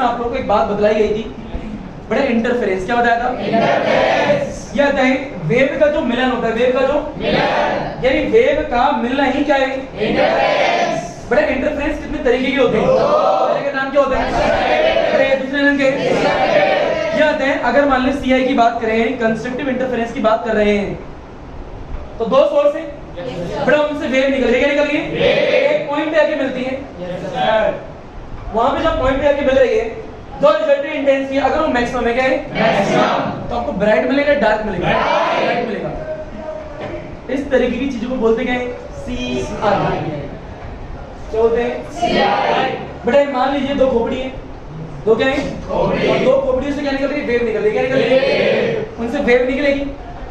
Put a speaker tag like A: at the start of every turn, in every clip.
A: आप लोगों को एक बात बतलाई गई थी, बड़े इंटरफेरेंस। क्या बताया था? इंटरफेरेंस। यह बताएं वेव का जो मिलन होता है, वेव का जो मिलन, यानी वेव का मिलना ही क्या है? इंटरफेरेंस। बड़े इंटरफेरेंस कितने तरीके के होते हैं? पहले के नाम क्या होते हैं? बड़े दूसरे नाम के क्या होते हैं? अगर मान लीजिए सीआई की बात करें, कंस्ट्रक्टिव इंटरफेरेंस की बात कर रहे हैं, तो दो सोर्स है, बड़ा उनसे वेव निकल रही है, निकल रही है, एक पॉइंट पे आके मिलती है। वहां पे जब पॉइंट पे आके मिल रही है, जो रिजल्टेंट इंटेंसिटी अगर वो मैक्सिमम है, क्या है? मैक्सिमम, तो आपको ब्राइट मिलेगा, डार्क मिलेगा? ब्राइट मिलेगा। इस तरीके की चीजों को बोलते हैं सीआई। क्या बोलते हैं? सीआई। बेटा मान लीजिए दो खोपड़ी है, दो क्या है? खोपड़ी। और दो खोपड़ियों से क्या निकल रही है? वेव निकल रही है। क्या निकल रही है? उनसे वेव निकलेगी,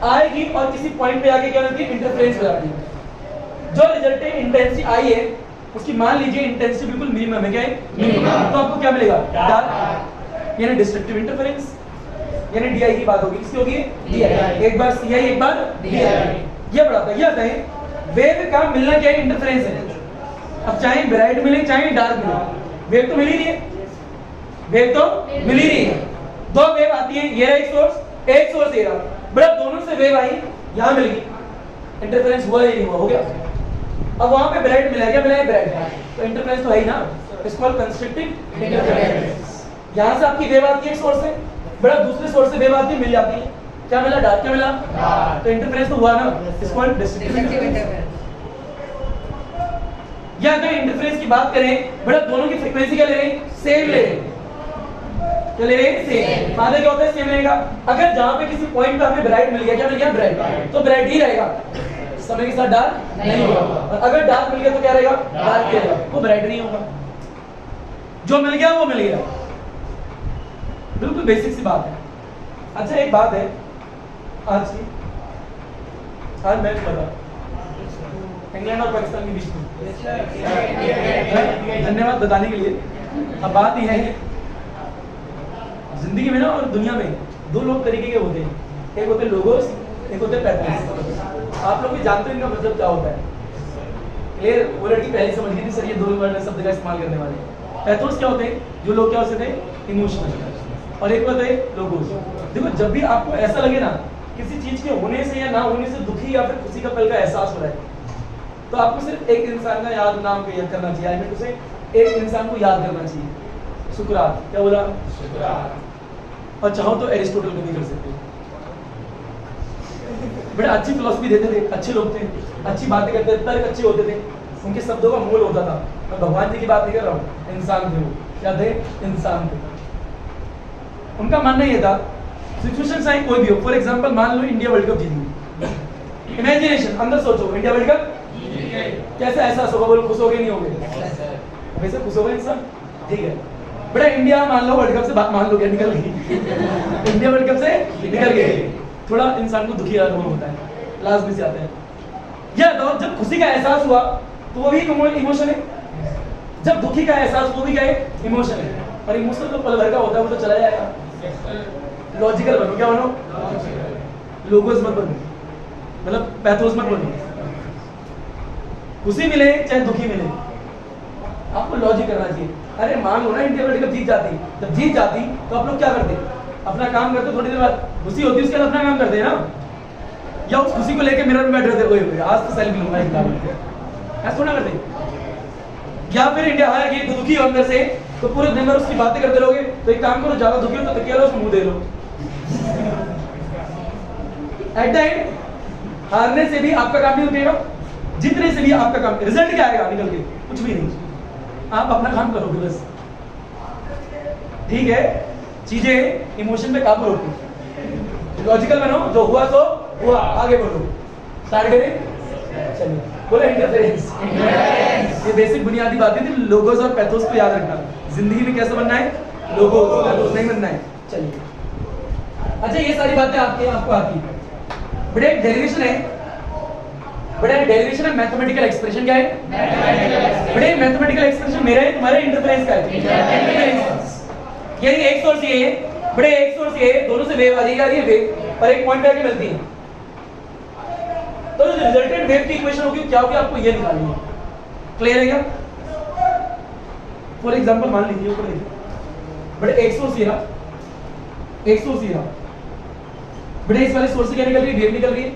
A: आएगी और किसी पॉइंट पे आके क्या होती है? इंटरफेरेंस हो जाती है। जो रिजल्टेंट इंटेंसिटी आई है, उसकी मान लीजिए इंटेंसिटी बिल्कुल मिनिमम है। क्या है? मिनिमम। तो आपको क्या मिलेगा? डार्क, यानी डिस्ट्रक्टिव इंटरफेरेंस, यानी डीआई की बात होगी। किसकी होगी? डीआई। एक बार सीआई, एक बार डीआई। ये बढ़ाता है, ये आता है वेव का मिलना क्या है? इंटरफेरेंस है। अब चाहे ब्राइट मिले चाहे डार्क मिले, वेव तो मिल ही रही है, वेव तो मिल ही रही है। दो वेव आती है, ये एक सोर्स ये रहा, बड़ा दोनों से वेव आई, यहां मिल गई, इंटरफेरेंस हुआ ही नहीं हुआ, हो गया। अब वहां पे ब्राइट मिला, क्या मिला है? ब्राइट, तो इंटरफेरेंस तो है ही ना, इट्स कॉल्ड कंस्ट्रक्टिव इंटरफेरेंस। यहां से आपकी वेव आती है एक सोर्स से, बड़ा दूसरे सोर्स से वेव आती है, मिल जाती है, क्या मिला? डार्क। क्या मिला? तो इंटरफेरेंस तो हुआ ना, इट्स कॉल्ड डिस्ट्रक्टिव इंटरफेरेंस। या अगर इंटरफेरेंस की बात करें, बड़ा दोनों की फ्रीक्वेंसी क्या ले रहे हैं? सेम ले रहे हैं। क्या ले रहे हैं? सेम। फायदा क्या होता है? सेम रहेगा। अगर जहां पे किसी पॉइंट पे हमें ब्राइट मिल गया, क्या मिल गया? ब्राइट, तो ब्राइट ही रहेगा, समय के साथ डार्क नहीं होगा। और अगर डार्क मिल गया तो क्या रहेगा? डार्क ही रहेगा, वो ब्राइट नहीं होगा। जो मिल गया वो मिल गया, बिल्कुल बेसिक सी बात है। अच्छा एक बात है, आज मैच लगा इंग्लैंड और पाकिस्तान के बीच में, धन्यवाद बताने के लिए। अब बात यह है, जिंदगी में ना और दुनिया में दो लोग तरीके के होते हैं, एक होते लोगोस, एक होते पैथोस। आप लोग भी जानते हैं इनका मतलब क्या होता है? क्लियर? वो लड़की पहले समझ गई थी, सर ये दो वर्ड शब्द का इस्तेमाल करने वाले। पैथोस क्या होते हैं? जो लोग क्या होते हैं? इमोशनल। और एक होते हैं लोगोस। देखो जब भी आपको ऐसा लगे ना किसी चीज के होने से या ना होने से दुखी या फिर खुशी का पल का एहसास हो रहा है, तो आपको सिर्फ एक इंसान का याद नाम को याद करना चाहिए। आई मीन उसे एक इंसान को याद करना चाहिए, सुकरात। क्या बोला? सुकरात। और चाहो तो एरिस्टोटल को भी कर सकते हो, बड़े अच्छी फिलॉसफी देते थे, अच्छे लोग थे, अच्छी बातें करते थे, तर्क अच्छे होते थे, उनके शब्दों का मूल होता था। मैं भगवान जी की बात नहीं कर रहा हूँ, इंसान थे वो। क्या थे? इंसान थे। उनका मानना ये था, सिचुएशन चाहे कोई भी हो, फॉर एग्जांपल मान लो इंडिया वर्ल्ड कप जीत गई, इमेजिनेशन अंदर सोचो इंडिया वर्ल्ड कप कैसा एहसास होगा? बोलो खुश हो गए नहीं हो गए? वैसे खुश हो गए इंसान, ठीक है। बड़ा इंडिया मान लो वर्ल्ड कप से मान लो क्या निकल गई इंडिया वर्ल्ड कप से निकल गई, थोड़ा इंसान को दुखी अनुभव होता है, लास्ट में से आता है। या तो जब खुशी का एहसास हुआ तो वो भी इमोशन है, जब दुखी का एहसास वो भी क्या है? इमोशन है। और इमोशन तो पल भर का होता है, वो तो चला जाएगा। लॉजिकल बनो, क्या बनो? लोगोस मत बनो, मतलब पैथोस मत बनो। खुशी मिले चाहे दुखी मिले, आपको लॉजिक करना चाहिए। अरे मान लो ना इंडिया वर्ल्ड कप जीत जाती, जब जीत जाती तो आप लोग क्या करते? अपना काम करते, थोड़ी देर बाद खुशी होती है उसके बाद अपना काम करते हैं ना, या उस खुशी को लेकर मिरर में बैठ रहते, ओए आज तो सेल्फी लूंगा, ऐसा थोड़ा करते। या फिर इंडिया हार गई तो दुखी हो अंदर से, तो पूरे दिन भर उसकी बातें करते रहोगे, तो एक काम करो, ज्यादा दुखी हो तो तकिया लो, उसको मुंह दे लो। एट द एंड हारने से भी आपका काम नहीं रुकेगा, जीतने से भी आपका काम, रिजल्ट क्या आएगा निकल के? कुछ भी नहीं, आप अपना काम करोगे बस, ठीक है। चीजें इमोशन पे काबू रखो, लॉजिकल बनो, जो हुआ तो हुआ, आगे बढ़ो। स्टार्ट करें, चलिए बोलो इंटरफेरेंस। ये बेसिक बुनियादी बातें थी, लोगोस और पैथोस को याद रखना। जिंदगी में कैसे बनना है? लोगोस, पैथोस नहीं बनना है। चलिए अच्छा, ये सारी बातें आपको आती है। बड़े डेरिवेशन है, बड़े डेरिवेशन है मैथमेटिकल एक्सप्रेशन। क्या है? बड़े मैथमेटिकल एक्सप्रेशन मेरा है, तुम्हारे इंटरफेरेंस का है। यानी एक सोर्स ये है, बड़े एक सोर्स ये है, दोनों से वेव आ रही है वेव, और एक पॉइंट पे आके मिलती है, तो जो रिजल्टेंट वेव की इक्वेशन होगी क्या होगी? आपको ये निकालनी है। क्लियर है क्या? फॉर एग्जांपल मान लीजिए ऊपर देखिए, बड़े एक सोर्स ये रहा, बड़े इस वाले सोर्स से क्या निकल रही है, वेव निकल रही है,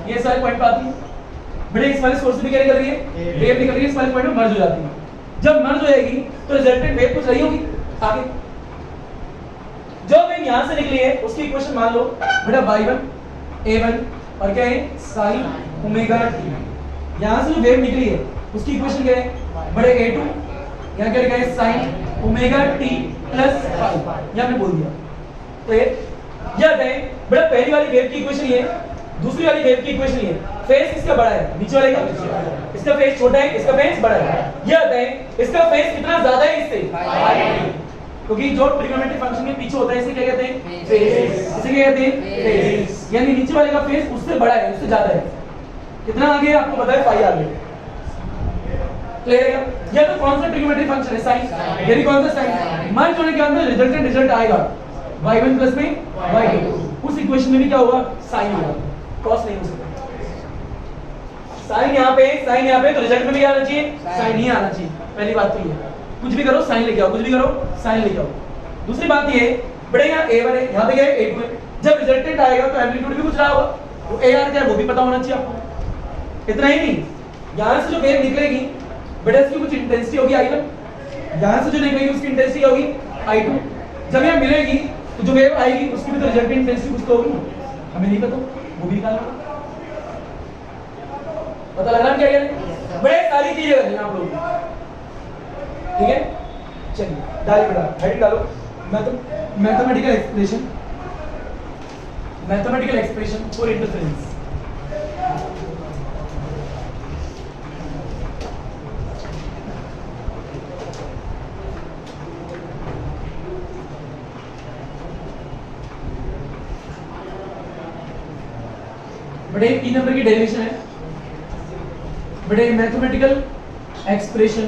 A: ये सारे पॉइंट पे आती है। बड़े इस वाले सोर्स से भी क्या निकल रही है, वेव निकल रही है, इस वाले पॉइंट में मर्ज हो जाती है। जब मर्ज हो जाएगी तो रिजल्टेंट वेव कुछ रही होगी आगे। जब वेव यहां से निकली है उसकी इक्वेशन मान लो बेटा y1 a1 और क्या है sin ओमेगा t। यहां से जो वेव निकली है उसकी इक्वेशन क्या है बड़े a2, यहां क्या लिखा है sin omega t plus phi, ये हमने बोल दिया। तो ये आता है बेटा पहली वाली वेव की इक्वेशन ये है, दूसरी वाली वेव की इक्वेशन ये है। फेस किसका बड़ा है, नीचे वाले का, इसका फेस छोटा है, इसका फेस बड़ा है। ये आता है इसका फेस कितना ज्यादा है इससे, क्योंकि जो ट्रिग्नोमेट्री फंक्शन के पीछे होता है इसे क्या कहते हैं, फेस। इसे क्या कहते हैं, फेस। यानी नीचे वाले का फेस उससे बड़ा है, उससे ज्यादा है। कितना आगे आपको पता है, फाई आगे। क्लियर है? ये तो कौन सा ट्रिग्नोमेट्री फंक्शन है, साइन। यानी कौन सा साइन, मर्ज होने के अंदर रिजल्ट आएगा y1 प्लस में y2। उस इक्वेशन में भी क्या होगा, साइन होगा, कॉस नहीं हो सकता। साइन यहाँ पे तो रिजल्ट में भी आना चाहिए, साइन ही आना चाहिए। पहली बात तो ये, कुछ भी करो साइन लेके आओ, कुछ भी करो साइन लेके आओ। दूसरी बात ये बड़े यहाँ a1 है, यहाँ पे क्या है a2 है। जब रिजल्टेंट आएगा तो एम्पलीट्यूड भी कुछ रहा होगा, तो AR क्या है वो भी पता होना चाहिए आपको। इतना ही नहीं, यहाँ से जो वेव निकलेगी बेटा इसकी कुछ इंटेंसिटी होगी I1, यहाँ से जो निकलेगी उसकी इंटेंसिटी होगी I2। जब यहाँ मिलेगी तो जो वेव आएगी उसकी भी तो रिजल्टेंट इंटेंसिटी कुछ तो होगी, हमें नहीं पता, वो भी निकालना पता लगा क्या कह रहे हैं। बड़े सारी चीजें करनी आप लोग, ठीक है। चलिए डालिए बेटा, हेडिंग डालो मैथमेटिकल एक्सप्रेशन फॉर इंटरफेरेंस। बड़े 3 नंबर की डेरिवेशन है, बड़े मैथमेटिकल एक्सप्रेशन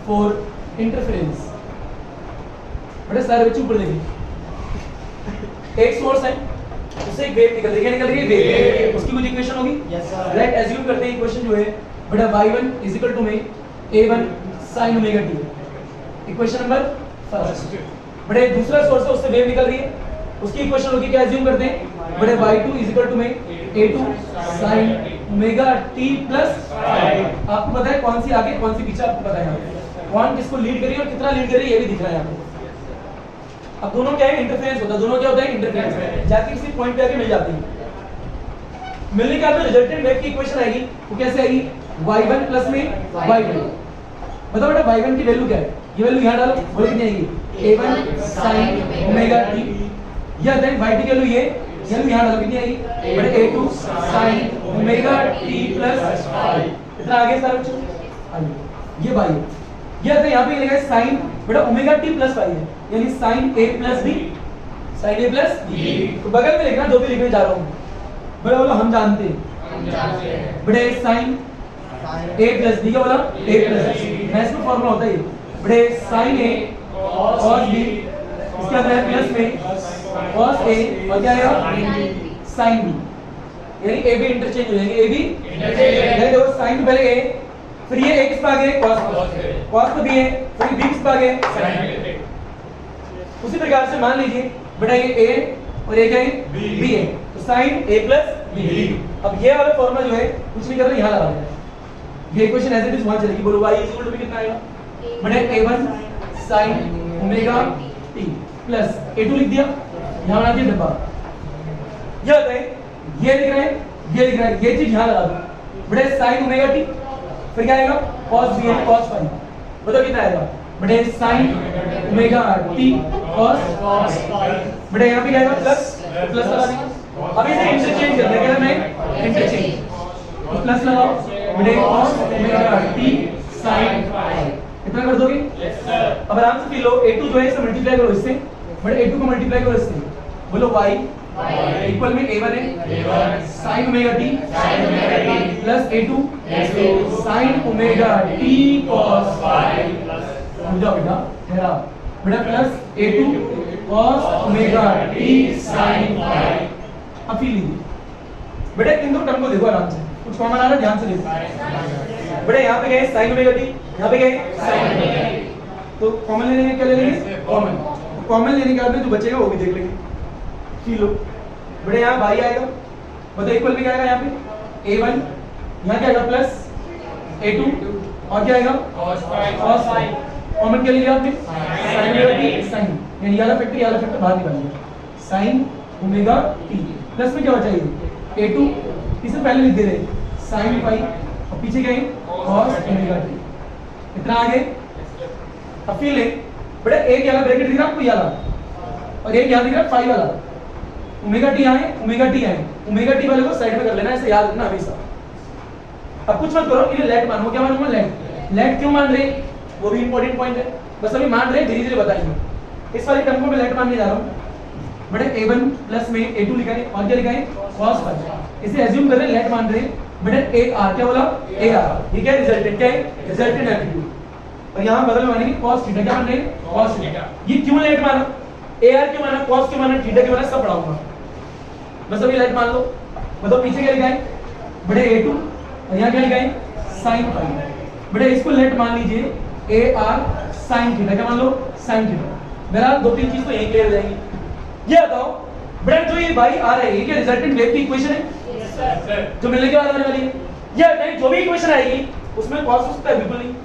A: फॉर इंटरफेरेंस। बड़े सारे बच्चे ऊपर देखिए, एक सोर्स है उससे एक वेव निकल रही है, वेव उसकी कुछ इक्वेशन होगी, राइट। एज्यूम करते हैं इक्वेशन जो है बड़ा y1 में a1 sin omega t, equation number first. बड़े दूसरा सोर्स है उससे वेव निकल रही है, उसकी इक्वेशन होगी क्या, एज्यूम करते हैं बड़े y2 में a2 sin omega t plus. आपको पता है कौन सी आगे कौन सी पीछे, आपको पता है कौन किसको लीड करी और कितना लीड करी, ये भी दिख रहा है आपको। अब दोनों क्या है, इंटरफेरेंस होता है, दोनों क्या होता है, इंटरफेरेंस, जाके किसी पॉइंट पे आके मिल जाती है। मिलने के बाद रिजल्टेंट वेव की इक्वेशन आएगी, वो कैसे आएगी, y1 प्लस में y2। बताओ बेटा y1 की वैल्यू क्या है, ये वैल्यू यहां डालो, बोलो कितनी आएगी, a1 sin ओमेगा t। या देन y2 की वैल्यू ये वैल्यू यहां डालो, कितनी आएगी, बड़े a2 sin omega t plus 5। इतना आगे सारा बच्चों ये भाई ये आता है, यहाँ पे लिखा है sin बेटा ओमेगा t प्लस 5 है, यानी sin a प्लस b, तो बगल में लिखना जो भी लिखने जा रहा हूँ। बड़े बोलो हम जानते हैं, बड़े sin a प्लस b का बोला a प्लस b, मैथ्स में फॉर्मूला होता है ये, बड़े sin a cos b, इसके बाद है प्लस में cos a और क्या आएगा sin b, यानी a b इंटरचेंज हो जाएंगे, a b देखो sin पहले a, फिर ये एक किसका आगे cos तो b है, फिर b किसका आगे sin। उसी प्रकार से मान लीजिए बेटा ये a और एक है b है, तो sin a प्लस b। अब ये वाला फॉर्मूला जो है कुछ नहीं करना, यहाँ लगा देना, ये इक्वेशन एज इट इज वहां चलेगी। बोलो y इक्वल टू कितना आएगा, बेटा a1 sin omega t plus a2 लिख दिया, यहाँ बना दिया डब्बा। ये होता है, ये लिख रहे हैं, ये लिख रहे हैं, ये चीज यहाँ लगा दो, बेटा sin ओमेगा t, फिर क्या आएगा cos b है cos 5। बताओ कितना आएगा, बेटे sin ओमेगा t cos 5। बेटे यहाँ पे क्या आएगा प्लस, प्लस लगा देंगे। अब इसे इंटरचेंज करना है, क्या करना है इंटरचेंज, तो प्लस लगाओ, बेटे cos ओमेगा t sin 5 इतना कर दोगे। अब आराम से फील लो, a2 जो है इसे मल्टीप्लाई करो इससे, बेटे a2 को मल्टीप्लाई करो इससे, बोलो y इक्वल में a1 है sin omega t plus a2 sin omega t cos 5। समझो बेटा, ठहरा बेटा, plus a2 cos omega t sin 5। अब फील लीजिए बेटा, इन दो टर्म को देखो आराम से, कुछ कॉमन आ रहा है, ध्यान से देखो बेटा। यहाँ पे गए sin ओमेगा t, यहाँ पे गए sin ओमेगा t, तो कॉमन लेने में क्या ले लेंगे, कॉमन कॉमन लेने के बाद में जो बचेगा वो भी देख लेंगे। ठीक लो बड़े यहाँ y आएगा, मतलब इक्वल में क्या आएगा यहाँ पे a1, यहाँ क्या आएगा प्लस a2 और क्या आएगा cos phi। कॉमन क्या लिया आपने sin sin, यानी वाला फैक्टर बाहर निकाल लिया sin ओमेगा t। प्लस में क्या हो चाहिए a2, इसे पहले लिख दे रहे sin phi और पीछे क्या है cos ओमेगा t। इतना आगे अब फिर ले बड़ा एक वाला ब्रैकेट दिख रहा आपको, ये वाला और एक यहाँ दिख रहा फाई वाला, ओमेगा टी आए ओमेगा टी आए, ओमेगा टी वाले को साइड में कर लेना, ऐसे याद रखना हमेशा। अब कुछ मत करो, इन्हें लेट मानो, क्या मानूंगा लेट। लेट क्यों मान रहे वो भी इंपॉर्टेंट पॉइंट है, बस अभी मान रहे धीरे धीरे बताएंगे। इस वाले टर्म को मैं लेट मानने जा रहा हूं। बड़े a1 प्लस में a2 लिखा है और क्या लिखा है cos phi, इसे एज्यूम कर रहे लेट मान रहे बड़े ar, क्या बोला ar, ये क्या रिजल्टेंट, क्या है रिजल्टेंट एम्पलीट्यूड। और यहाँ बदल में मानेंगे cos थीटा, क्या मान रहे हैं cos थीटा। ये क्यों लेट माना, ar क्यों माना, cos क्यों माना, थीटा क्यों माना, सब पढ़ाऊंगा, बस अभी लेट मान लो। मतलब पीछे क्या लिखा है बड़े a2 और यहाँ क्या लिखा है sin phi। बड़े इसको लेट मान लीजिए ar sin थीटा, क्या मान लो sin थीटा। मेरा दो तीन चीज तो यही क्लियर हो जाएंगी। ये बताओ बड़े जो ये y आ रहा है ये क्या रिजल्टेंट वेव की इक्वेशन है जो मिलने के बाद आने वाली है। ये नहीं जो भी इक्वेशन आएगी उसमें cos हो सकता है, बिल्कुल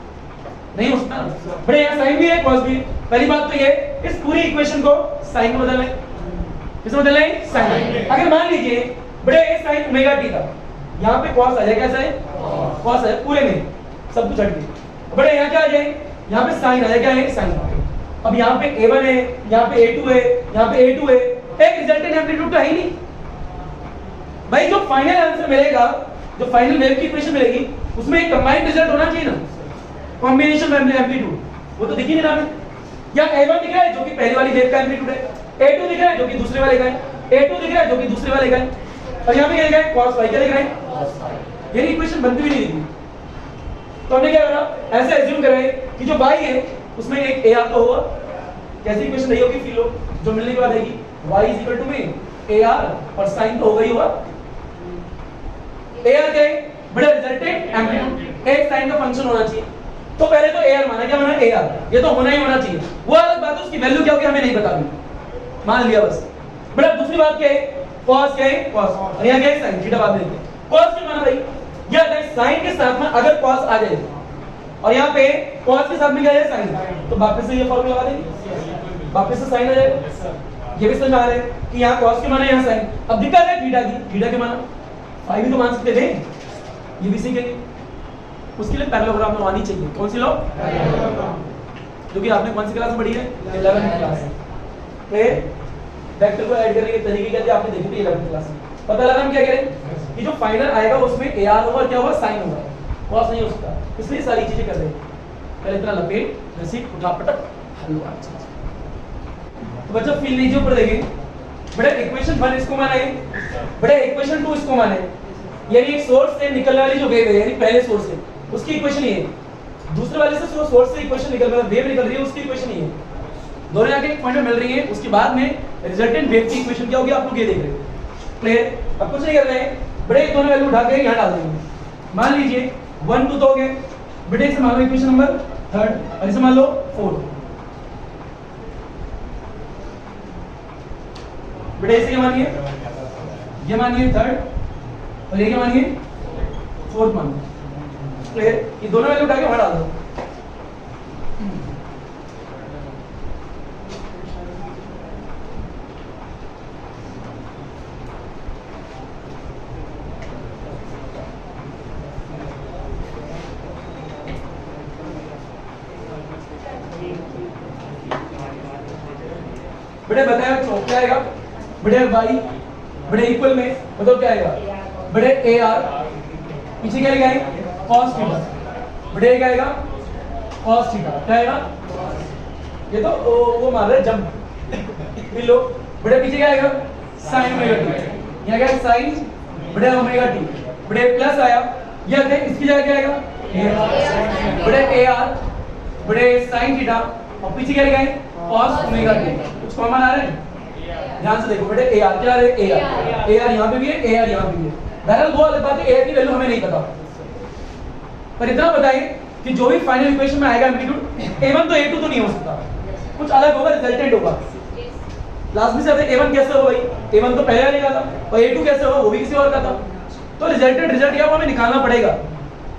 A: नहीं हो सकता। बड़े यहाँ sin भी है cos भी है। पहली बात तो ये इस पूरी इक्वेशन को sin में बदल लें, किस में बदल लें sin। अगर मान लीजिए बड़े sin ओमेगा t था, यहाँ पे cos आ जाए, कैसा है cos है पूरे में सब कुछ हट गया। बड़े यहाँ क्या आ जाए, यहाँ पे sin आ जाए, क्या है sin। अब यहाँ पे a1 है, यहाँ पे a2 है, यहाँ पे a2 है, एक रिजल्टेंट एम्पलीट्यूड तो है ही नहीं भाई। जो फाइनल आंसर मिलेगा, जो फाइनल वेव की इक्वेशन मिलेगी उसमें एक कंबाइंड रिजल्ट होना चाहिए ना, कॉम्बिनेशन एम्पलीट्यूड, वो तो दिख ही नहीं रहा है। या a1 दिख रहा है जो कि पहली वाली वेव का एम्पलीट्यूड है, a2 दिख रहा है जो कि दूसरे वाले का है, a2 दिख रहा है जो कि दूसरे वाले का है, और यहाँ पे क्या लिखा है cos phi, क्या लिख रहा है, ये इक्वेशन बनती भी नहीं दिखी। तो हमने क्या करा, ऐसे एज्यूम करा कि जो y है उसमें एक ar तो होगा, कैसी इक्वेशन नहीं होगी फिर लो जो मिलने के बाद आएगी y is equal to में ar और sin तो होगा ही होगा। ar क्या है बड़ा रिजल्टेंट एम्पलीट्यूड, एक sin का फंक्शन होना चाहिए। तो पहले तो ar माना, क्या माना ar, ये तो होना ही होना चाहिए। वो अलग बात है उसकी वैल्यू क्या होगी हमें नहीं पता, भी मान लिया बस। बड़ा दूसरी बात क्या है cos, क्या है cos, और यहाँ क्या है sin, थीटा बाद में cos क्यों माना भाई, या sin के साथ में अगर cos आ जाए और यहाँ पे cos के साथ में क्या है sin, तो वापस से ये फॉर्मूला लगा देंगे, वापस से sin आ जाएगा। ये भी समझ आ रहा है कि यहाँ cos के माना यहाँ sin। अब दिक्कत है थीटा की, थीटा के माना phi भी तो मान सकते थे, ये भी सीखेंगे। उसके लिए पैरेललोग्राम में आनी चाहिए, कौन सी लो जो कि आपने कौन सी क्लास में पढ़ी है 11th क्लास में। वेक्टर को ऐड करने के तरीके क्या थे आपने देखे थे 11th क्लास में। पता लगा हम क्या करें कि जो फाइनल आएगा उसमें ar होगा, क्या होगा sin होगा, cos नहीं हो सकता, इसलिए सारी चीजें कर रहे हैं। पहले इतना लपेट रस्सी उठा पटक हलवा। तो बच्चों फील लीजिए ऊपर देखिए, बड़े इक्वेशन 1 इसको माना है, बड़े इक्वेशन 2 इसको माना है, यानी एक सोर्स से निकलने वाली जो वेव है, यानी पहले सोर्स से उसकी इक्वेशन ये है, दूसरे वाले से सोर्स से इक्वेशन निकल रहा है, वेव निकल रही है उसकी इक्वेशन ये है, दोनों जाके एक पॉइंट में मिल रही है। उसके बाद में रिजल्टेंट वेव की इक्वेशन क्या होगी आप लोग ये देख रहे हैं। क्लियर, अब कुछ नहीं कर रहे हैं, बड़े दोनों वैल्यू उठा के यहां डाल देंगे। मान लीजिए 1 2 तो हो गए, बेटे इसे मान लो इक्वेशन नंबर 3 और इसे मान लो 4। बेटे इसे क्या मानिए, ये मानिए 3rd और ये क्या मानिए 4th मानिए। क्लियर, ये दोनों वैल्यू उठा के वहां डाल दो। बड़े बताया क्या आएगा, बड़े y बड़े इक्वल में मतलब क्या आएगा, बड़े ar पीछे क्या लिखा है cos थीटा, बड़े क्या आएगा cos थीटा, क्या आएगा, ये तो वो मार रहे जंप मिल लो। बड़े पीछे क्या आएगा sin ओमेगा t, यहाँ क्या है sin बड़े ओमेगा t, बड़े प्लस आया, ये देख इसकी जगह क्या आएगा बड़े ar बड़े sin थीटा और पीछे क्या लिखा है cos ओमेगा t। कुछ कॉमन आ रहा है, ध्यान से देखो बेटे ar क्या है, ar यहाँ पे भी है, ar यहाँ पे भी है। बहरहाल दो अलग बात है, ar की वैल्यू हमें नहीं पता, पर इतना बताइए कि जो भी फाइनल इक्वेशन में आएगा एम्पलीट्यूड a1 तो a2 तो नहीं हो सकता, कुछ अलग होगा, रिजल्टेंट होगा। क्लास में से आते A1 कैसे हो भाई, A1 तो पहले आने का था, और A2 कैसे हो, वो भी किसी और का था। तो रिजल्टेंट रिजल्ट क्या वो हमें निकालना पड़ेगा।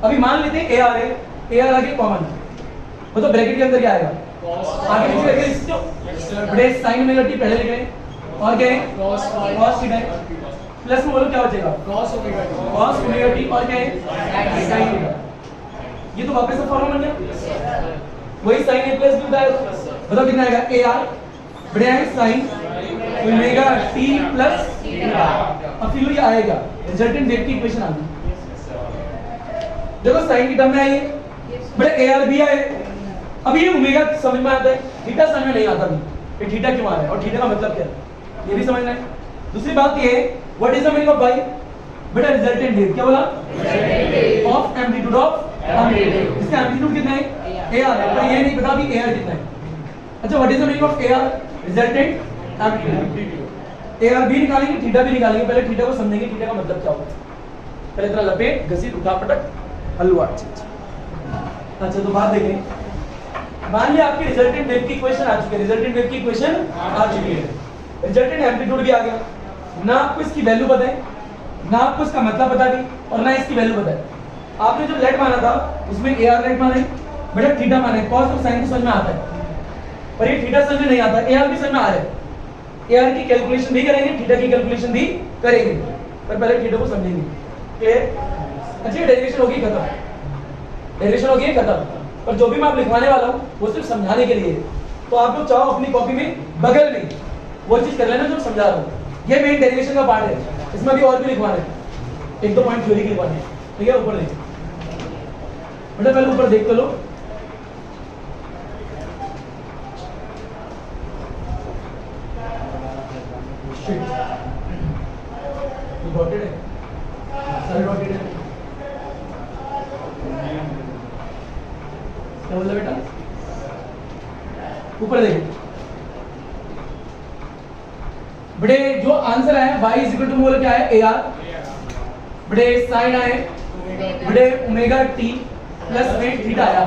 A: अभी मान लेते हैं AR है, AR आगे कॉमन, मतलब ब्रैकेट के अंदर क्या आएगा, आगे नीचे करके इसको बड़े sin ओमेगा t पहले लिख रहे हैं, और क्या है cos थीटा, प्लस में बोलो क्या बचेगा cos ओमेगा t, और क्या है sin थीटा। ये तो वापस से फॉर्मूला बन गया, वही sin a प्लस b होता है। बताओ कितना आएगा, AR बड़े है sin omega t plus theta. अब फिर ये आएगा रिजल्टेंट वेव की इक्वेशन आ गई। देखो sin की टर्म में आई बड़े AR भी आए। अब ये ओमेगा समझ में आता है, थीटा समझ में नहीं आता भी, ये थीटा क्यों आ रहा है और थीटा का मतलब क्या है, ये भी समझना है। दूसरी बात ये है what is the meaning of y, बेटा रिजल्टेंट वेव, क्या बोला, ऑफ एम्पलीट्यूड ऑफ एम्पलीट्यूड। इसका एम्पलीट्यूड कितना है, AR है, पर ये नहीं पता भी AR कितना है। अच्छा what is the meaning of AR, resultant amplitude. AR भी निकालेंगे, थीटा भी निकालेंगे, पहले थीटा को समझेंगे, थीटा का मतलब क्या होता है। पहले इतना लपेट घसीट उठा पटक हलवा। अच्छा तो बात देखें, मान लिया आपकी रिजल्टेंट वेव की इक्वेशन आ चुकी है, रिजल्टेंट वेव की इक्वेशन आ चुकी है, रिजल्टेंट एम्पलीट्यूड भी आ गया, ना आपको इसकी वैल्यू पता है, ना आपको इसका मतलब पता भी, और ना इसकी वैल्यू पता है। आपने जो लेट माना था उसमें AR लेट माने, बेटा थीटा माने, कॉस और साइन समझ में आता है, पर ये थीटा समझ में नहीं आता, AR भी समझ में आ रहा है। AR की कैलकुलेशन भी करेंगे, थीटा की कैलकुलेशन भी करेंगे, पर पहले थीटा को समझेंगे। क्लियर। अच्छा डेरिवेशन होगी खत्म, डेरिवेशन होगी खत्म, पर जो भी मैं आप लिखवाने वाला हूँ वो सिर्फ समझाने के लिए है। तो आप लोग चाहो अपनी कॉपी में बगल में वो चीज कर लेना जो समझा रहा हूँ। ये मेन डेरिवेशन का पार्ट है, इसमें भी और भी लिखवाना है, एक दो पॉइंट थ्योरी के लिखवाने हैं, ठीक है। ऊपर देखो बेटा, पहले ऊपर देख तो लो। डॉटेड है, सारे डॉटेड है, क्या बोला बेटा, ऊपर देखो बड़े जो आंसर है y इज इक्वल टू बोला क्या है AR, बड़े sin आए बड़े ओमेगा t प्लस में थीटा आया।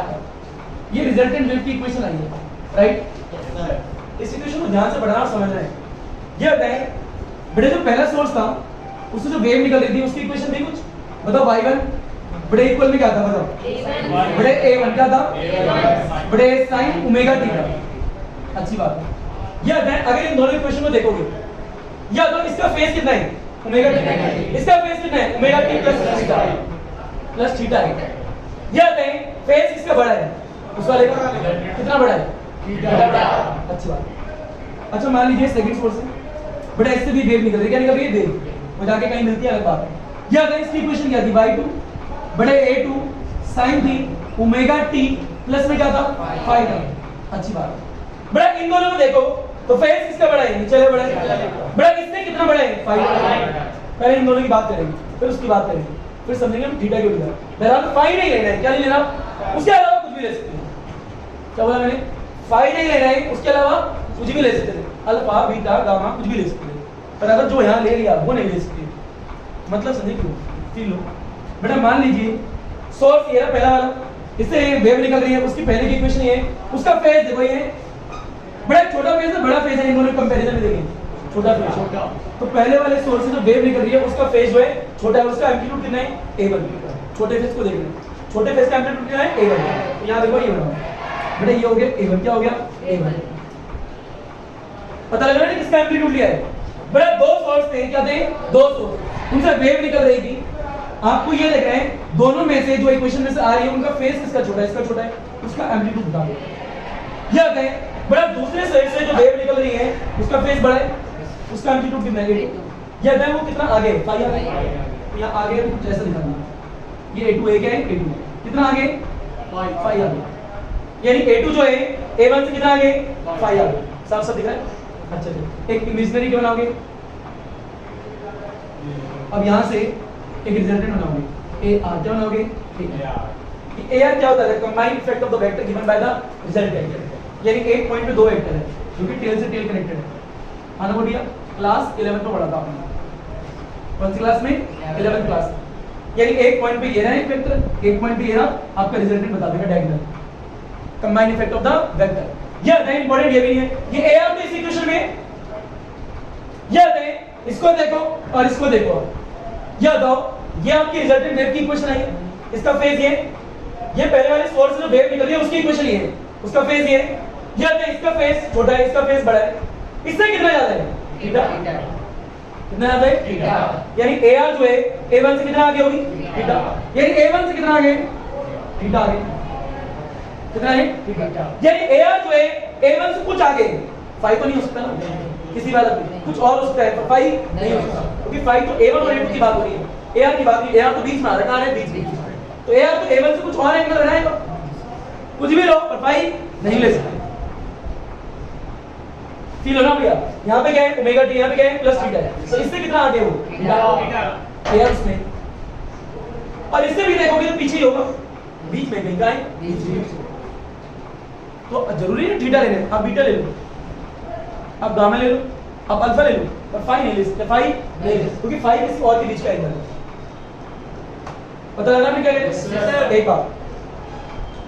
A: ये रिजल्टेंट वेव की इक्वेशन आई है, राइट। इस इक्वेशन को ध्यान से पढ़ना और समझना है। ये बताएं बड़े जो पहला सोर्स था उससे जो वेव निकल रही थी उसकी इक्वेशन थी कुछ, बताओ y1 बड़े इक्वल में क्या था, बताओ बड़े A1 क्या था, बड़े sin ओमेगा t था। अच्छी बात है। ये बताएं अगर इन दोनों इक्वेशन को देखोगे, या तो इसका फेज कितना है ओमेगा t, इसका फेज कितना है ओमेगा t प्लस थीटा है। ये बताएं फेज किसका बड़ा है, उस वाले का कितना बड़ा है, थीटा बड़ा। अच्छी बात। अच्छा मान लीजिए सेकंड सोर्स है, बड़ा इससे भी वेव निकल रही है, क्या निकल रही है, वेव, वो जाके कहीं मिलती है अलग बात है। या अगर इसकी इक्वेशन क्या थी, y2 बड़े A2 sin थी ओमेगा t प्लस में क्या था फाई था। अच्छी बात। बड़ा इन दोनों को देखो तो फेज किसका बड़ा है, नीचे बड़ा है, बड़ा किससे कितना बड़ा है, फाई। पहले इन दोनों की बात करेंगे, फिर उसकी बात करेंगे, फिर समझेंगे हम थीटा क्यों लिखा। बहरहाल फाई नहीं लेना है, क्या नहीं लेना, उसके अलावा कुछ भी ले सकते हैं। क्या बोला मैंने, फाई नहीं लेना है, उसके अलावा कुछ भी ले सकते हैं, अल्फा बीटा गामा कुछ भी ले सकते हैं, पर अगर जो यहाँ ले लिया वो नहीं ले सकते। मतलब समझे क्यों, तीन लो। बेटा मान लीजिए सोर्स ये रहा पहला वाला, इससे वेव निकल रही है, उसकी पहले की इक्वेशन ये है, उसका फेज देखो ये बड़ा छोटा फेज है बड़ा फेज है, इन दोनों कंपैरिजन में देखें छोटा फेज छोटा। तो पहले वाले सोर्स से जो वेव निकल रही है उसका फेज जो है छोटा है, उसका एम्पलीट्यूड कितना है A1। छोटे फेज को देख लें, छोटे फेज का एम्पलीट्यूड कितना है A1। तो यहां देखो ये बना बेटा, ये हो गया A1, क्या हो गया A1। पता लग रहा है किसका एम्पलीट्यूड लिया है, बड़ा दो सोर्स थे, क्या थे, दो सोर्स, उनसे वेव निकल रही थी। आपको ये देख रहे हैं दोनों में से जो इक्वेशन में से आ रही है उनका फेज किसका छोटा है, इसका छोटा है, उसका एम्पलीट्यूड बता दो। यह कहें बड़ा दूसरे साइड से जो वेव निकल रही है उसका फेज बड़ा है, उसका एम्पलीट्यूड कितना है, यह कहें वो कितना आगे है, फाई आगे। तो यहां आगे कुछ ऐसा दिखाना, ये A2 है, क्या है A2 कितना आगे, फाई आगे, यानी A2 जो है A1 से कितना आगे, फाई आगे। साफ साफ दिख रहा है। अच्छा चलो एक इमेजिनरी क्या बनाओगे, अब यहां से एक रिजल्टेंट बनाओगे, AR क्या बनाओगे, AR क्या होता है, combined effect of the vector given by the resultant. यानी एक पॉइंट पे दो वेक्टर है जो कि टेल से टेल कनेक्टेड है। आना बढ़िया क्लास 11 में पढ़ा था आपने, कौन सी क्लास में, 11th क्लास। यानी एक पॉइंट पे ये रहा एक वेक्टर, एक पॉइंट पे ये रहा, आपका रिजल्टेंट बता देगा diagonal, combined effect of the vector. ये अगर इंपॉर्टेंट ये भी है, ये AR तो इस इक्वेशन में इसको देखो और इसको देखो, ये बताओ, ये आपकी रिजल्टेंट वेव की इक्वेशन आई है, इसका फेज ये पहले वाले सोर्स से जो वेव निकल रही है उसकी इक्वेशन ये है, उसका फेज ये इसका फेज छोटा है, इसका फेज बड़ा है, इससे कितना ज्यादा है? थीटा। कितना ज्यादा है? थीटा। यानी AR जो है A1 से कितना आगे होगी? थीटा। यानी A1 से कितना आगे? थीटा आगे। कितना है? थीटा। यानी AR जो है A1 से कुछ आगे, फाई तो नहीं हो सकता ना किसी बात पे, कुछ और हो सकता है पर फाई नहीं हो सकता, क्योंकि फाई तो A1 और A2 की बात हो रही है, AR की बात नहीं। AR तो बीच में आ रहा है, बीच में, तो AR तो A1 से कुछ और एंगल बनाएगा, कुछ भी लो पर फाई नहीं ले सकते। फील हो ना भैया? यहाँ पे क्या है? ओमेगा टी, यहाँ पे क्या है? प्लस थीटा है, तो इससे कितना आगे हो? थीटा। उसमें और इससे भी देखोगे तो पीछे ही होगा, बीच में कहीं का है, बीच में। तो जरूरी है थीटा लेने, आप बीटा ले लो, आप गामा ले लो, आप अल्फा ले लो, पर फाई नहीं ले सकते, फाई नहीं ले सकते, क्योंकि फाई किसी और के बीच का एंगल है। पता लगा ना क्या कहते? एक बात।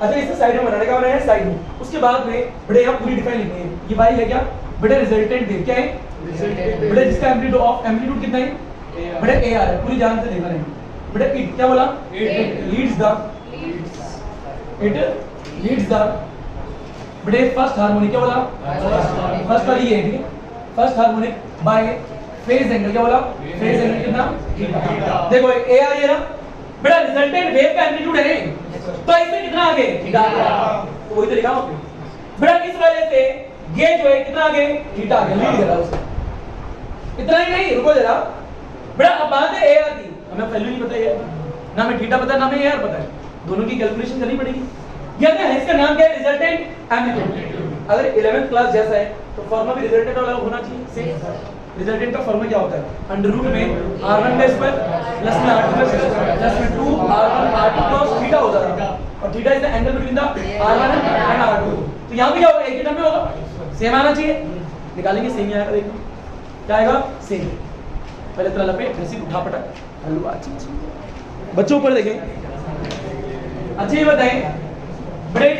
A: अच्छा, इसे साइड में बनाने का है, साइड में, उसके बाद में बड़े यहाँ पूरी डिफाइन लिखनी है, ये वाई है क्या? बड़े रिजल्टेंट वेव क्या है? बड़े जिसका एम्पलीट्यूड कितना है? बड़े AR है, पूरी ध्यान से देखना है। बड़े इट क्या बोला? इट लीड्स द बड़े फर्स्ट हार्मोनिक क्या बोला? फर्स्ट वाली ये है, ठीक है, first harmonic bye phase angle क्या बोला? फेज एंगल कितना? थीटा। देखो AR ये ना बड़ा रिजल्टेंट वेव का एम्पलीट्यूड है, तो इससे कितना आगे? थीटा। तो वही तो लिखा हूं, बड़ा किस वजह से ये जो है कितना आगे? थीटा आगे लीड कर रहा है उससे। इतना ही नहीं, रुको जरा, बड़ा अब बात है AR की, हमें वैल्यू नहीं पता है, ना हमें थीटा पता है, ना हमें AR पता है, दोनों की कैलकुलेशन करनी पड़ेगी। या क्या है? इसका नाम क्या है? Resultant amplitude. अगर 11th क्लास जैसा है तो फॉर्मूला भी रिजल्टेंट वाला होना चाहिए, सेम। रिजल्टेंट का फॉर्मूला क्या होता है? अंडर रूट में r1 का स्क्वायर प्लस में r2 का स्क्वायर प्लस में 2r1 r2 cos थीटा हो जाएगा, और theta is the angle between the r1 and r2। तो यहां पे क्या होगा? एक ही टर्म में होगा, सेम आना चाहिए, निकालेंगे सेम ही आएगा। देखो क्या आएगा? सेम। पहले तरह लपेट, फिर से उठा पटा हलवा। बच्चों ऊपर देखें, अच्छा ये बताएं, बड़े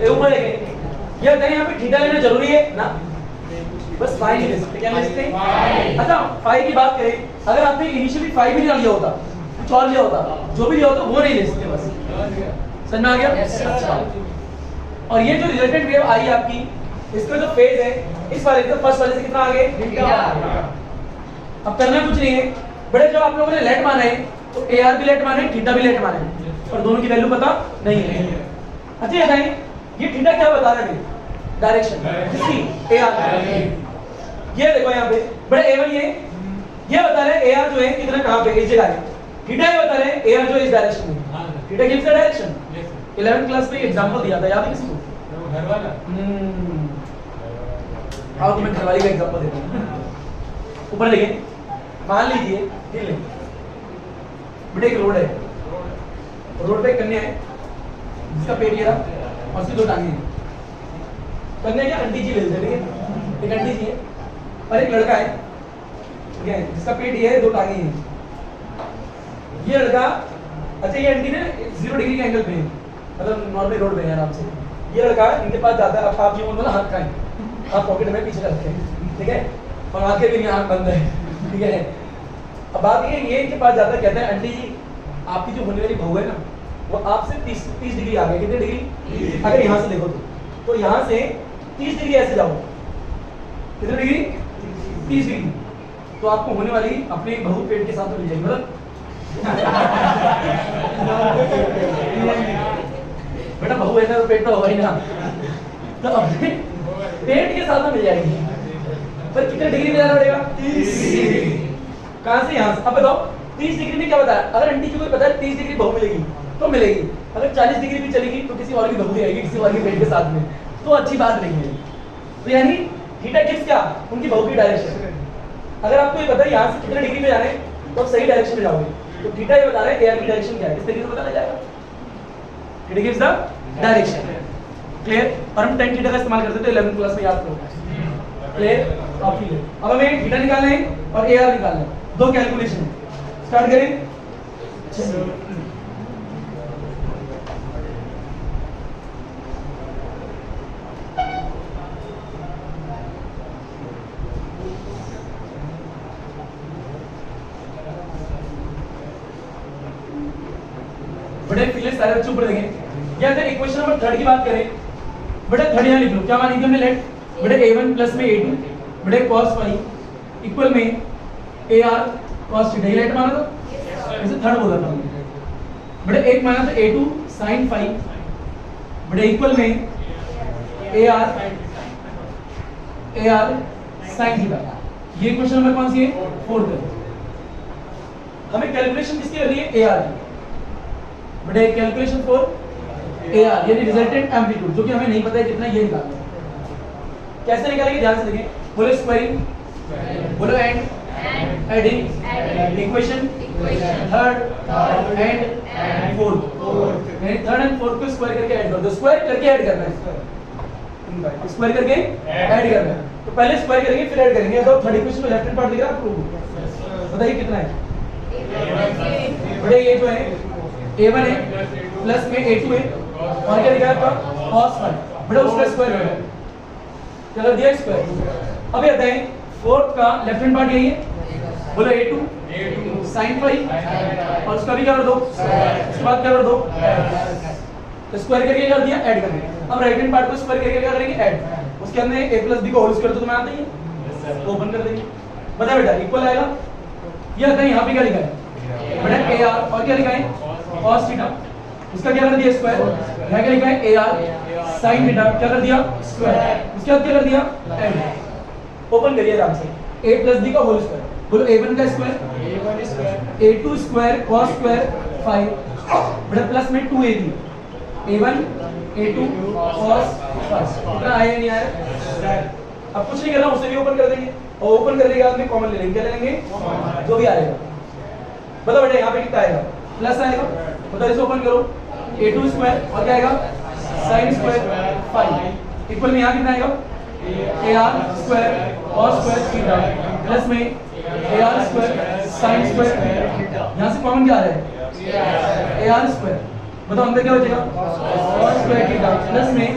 A: ऊपर देखें, ये बताएं यहाँ पे थीटा लेना जरूरी है ना? बस फाई नहीं ले सकते, क्या ले सकते हैं? अच्छा, फाई की बात करें, अगर आपने इनिशियली फाई भी लिया होता, कुछ और लिया होता, जो भी लिया होता वो नहीं ले सकते, बस समझ में आ गया? और ये जो रिजल्टेंट वेव आई आपकी, इसका जो फेज है इस वाले से फर्स्ट वाले से कितना आगे? अब करना कुछ नहीं है, बड़े जब आप लोगों ने लेट माना है तो AR भी लेट माना है, थीटा भी लेट माना है, और दोनों की वैल्यू पता नहीं है। अच्छा ये बताएं, ये थीटा क्या बता रहा है? डायरेक्शन किसकी? AR। ये देखो यहाँ पे बड़े A1 ये बता रहे हैं AR जो है कितना कहां पे इस जगह है, थीटा ये बता रहे हैं AR जो इस डायरेक्शन में, theta gives the direction. 11th class में एग्जांपल दिया था, याद है किसको? घर वाला। आओ तुम्हें घर वाली का एग्जांपल देता हूं। ऊपर देखिए, मान लीजिए हिल बड़े एक रोड है, रोड पे कन्या है जिसका पेट ये रहा और उसकी दो टांगे हैं। कन्या क्या? आंटी जी ले लेते, ठीक है, एक आंटी जी है और एक लड़का है, ठीक है, जिसका पेट ये है, दो टांगे हैं। ये लड़का, अच्छा ये आंटी ने 0 डिग्री का एंगल पे है, मतलब नॉर्मल रोड पे है आराम से। ये लड़का इनके पास जाता है, अब आप ये बोलो हाथ का है, आप पॉकेट में पीछे रखते हैं, ठीक है, और आंखें भी नहीं, आंख बंद है, ठीक है। अब बात ये इनके पास जाता है, कहता है आंटी जी आपकी जो होने वाली बहू है ना वो आपसे 30 डिग्री आ गई। कितने डिग्री? अगर यहाँ से देखो तो यहाँ से 30 डिग्री ऐसे जाओ, कितने डिग्री? 30 डिग्री। तो आपको होने वाली अपने बहू पेट के साथ मिल जाएगी, मतलब बेटा बहू है ना तो पेट तो होगा ही ना, तो अपने पेट के साथ मिल जाएगी। पर कितने डिग्री में जाना पड़ेगा? 30 डिग्री। कहां से? यहाँ से। अब बताओ 30 डिग्री में क्या बताया? अगर आंटी जी को पता है 30 डिग्री बहू मिलेगी तो मिलेगी, अगर 40 डिग्री भी चलेगी तो किसी और की बहू आएगी, किसी और के पेट के साथ में, तो अच्छी बात नहीं है। तो यानी थीटा किस क्या? उनकी बहू की डायरेक्शन। अगर आपको ये पता है यहाँ से कितने डिग्री में जाना है तो आप सही डायरेक्शन में जाओगे, तो थीटा ये बता रहा है एयर की डायरेक्शन क्या है, इस तरीके से पता जाएगा। Theta gives the direction. Clear? और हम tan थीटा का इस्तेमाल करते थे 11th क्लास में, याद करो। क्लियर? काफी है। अब हमें थीटा निकालना है और AR निकालना है, दो कैलकुलेशन। स्टार्ट करें। बड़े फिर सारे बच्चे ऊपर देंगे। या अगर इक्वेशन नंबर 3 की बात करें, बड़े 3 यहाँ लिख लो, क्या मानी थी हमने लेट, बड़े a1 प्लस में a2 बड़े cos phi इक्वल में ar cos थीटा, ये लेट माना था, इसे थर्ड बोला था। बड़े एक माना था a2 sin phi बड़े इक्वल में ar sin थीटा। ये क्वेश्चन नंबर कौन सी है, 4th है। हमें कैलकुलेशन किसकी करनी है, ar की। बड़े कैलकुलेशन फॉर AR यानी रिजल्टेंट एम्पलीट्यूड, जो कि हमें नहीं पता है कितना, ये निकालना है। कैसे निकालेंगे, ध्यान से देखें। बोलो स्क्वायरिंग, बोलो and, adding, equation, third and fourth, यानी थर्ड एंड फोर्थ को स्क्वायर करके ऐड कर दो। स्क्वायर करके ऐड करना है, स्क्वायर करके ऐड करना है। तो पहले स्क्वायर करेंगे फिर ऐड करेंगे। तो थर्ड इक्वेशन को लेफ्ट हैंड पार्ट दिख रहा है आपको, बताइए कितना है। बड़े ये जो है a1 है प्लस में a2 है और क्या लिखा है आपका cos phi, बड़ा उसका स्क्वायर है, क्या कर दिया स्क्वायर। अब ये बताएं फोर्थ का लेफ्ट हैंड पार्ट यही है, बोलो a2 sin phi और उसका भी क्या कर दो, उसके बाद क्या कर दो, तो स्क्वायर करके कर दिया, ऐड कर दिया। अब राइट हैंड पार्ट को स्क्वायर करके क्या करेंगे, ऐड। उसके अंदर a प्लस b को होल स्क्वायर तो तुम्हें आता ही है, तो ओपन कर देंगे। बता बेटा इक्वल आएगा, ये कहीं यहाँ पे क्या लिखा है बेटा ar और क्या लिखा है cos थीटा, उसका क्या कर दिया स्क्वायर, यहाँ क्या लिखा है ar sin थीटा, क्या कर दिया स्क्वायर, उसके बाद क्या कर दिया ऐड। ओपन करिए आराम से, a प्लस b का होल स्क्वायर, बोलो a1 का square, a2 square cos square 5 बड़ा प्लस में 2ab, a1 a2 cos 5, कितना आया नहीं आया। अब कुछ नहीं करना, उसे भी ओपन कर देंगे और ओपन करने के बाद में कॉमन ले लेंगे, क्या ले लेंगे जो भी आएगा। बताओ बेटा यहाँ पे कितना आएगा, प्लस आएगा, बताओ इसे ओपन करो, a2 स्क्वायर और क्या आएगा sin स्क्वायर 5 इक्वल में यहाँ कितना आएगा ar square cos square theta plus में ar स्क्वायर sin स्क्वायर, यहाँ से कॉमन क्या आ रहा है ar स्क्वायर, बताओ अंदर क्या बचेगा cos स्क्वायर थीटा प्लस में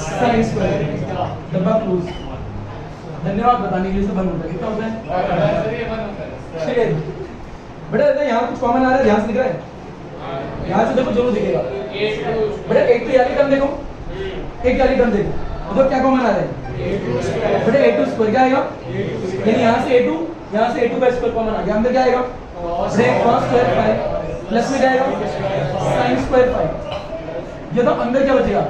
A: sin स्क्वायर, डब्बा क्लोज। धन्यवाद बताने के लिए, से बंद होता है, कितना होता है ठीक है बेटा। यहाँ कुछ कॉमन आ रहा है, ध्यान से दिख रहा है, यहाँ से देखो जरूर दिखेगा बेटा। एक तो याली टर्म देखो, एक याली टर्म देखो, तो क्या कॉमन आ रहा है बेटा a2 स्क्वायर, क्या आएगा यानी यहाँ से a2, यहाँ से a2 का स्क्वायर कॉमन आ गया, अंदर क्या आएगा बेटा cos स्क्वायर 5 प्लस में क्या आएगा sin स्क्वायर 5। ये तो अंदर क्या बचेगा,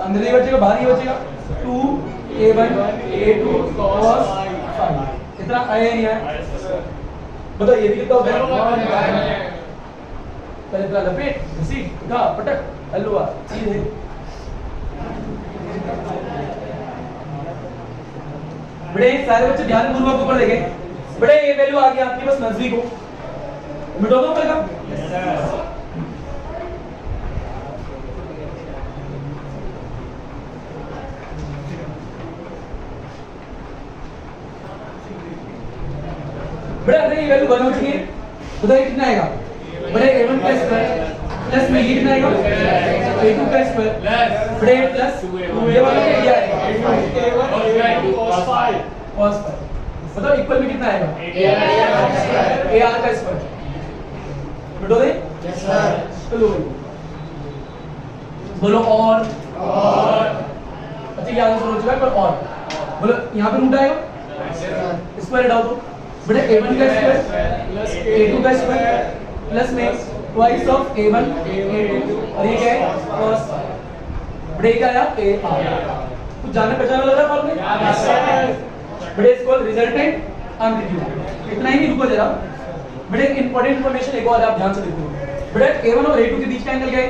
A: अंदर ये बचेगा, बाहर ये बचेगा 2a1 a2 cos 5, इतना आया नहीं आया, बताओ ये भी कितना होता है। पहले इतना लपेट घसीट उठा पटक हलवा सीधे। बड़े सारे बच्चे ध्यानपूर्वक ऊपर देखें, बड़े ये वैल्यू आ गया आपके पास नजरी को मिटा दो पड़ेगा। बड़े अगर ये वैल्यू बन हो चुकी है, बताइए कितना आएगा बड़े a1 का स्क्वायर प्लस में ये कितना आएगा a2 का स्क्वायर बड़े प्लस ये वाला क्या आएगा cos 5, बताओ इक्वल में कितना आएगा ar का स्क्वायर, मिटा दे चलो बोलो और अच्छा ये आंसर हो चुका है, पर और बोलो यहाँ पे रूट आएगा स्क्वायर डाल दो बड़े a1 का स्क्वायर प्लस a2 का स्क्वायर प्लस में ट्वाइस ऑफ a1 a2 और ये क्या है cos बड़े क्या आया ar। कुछ जाने पहचाने लग रहा है फॉर्मूले बड़े इसको रिजल्टेंट एम्पलीट्यूड। इतना ही नहीं, रुको जरा बड़े इंपॉर्टेंट इंफॉर्मेशन एक और आप ध्यान से देखो। बड़े a1 और a2 के बीच का एंगल क्या है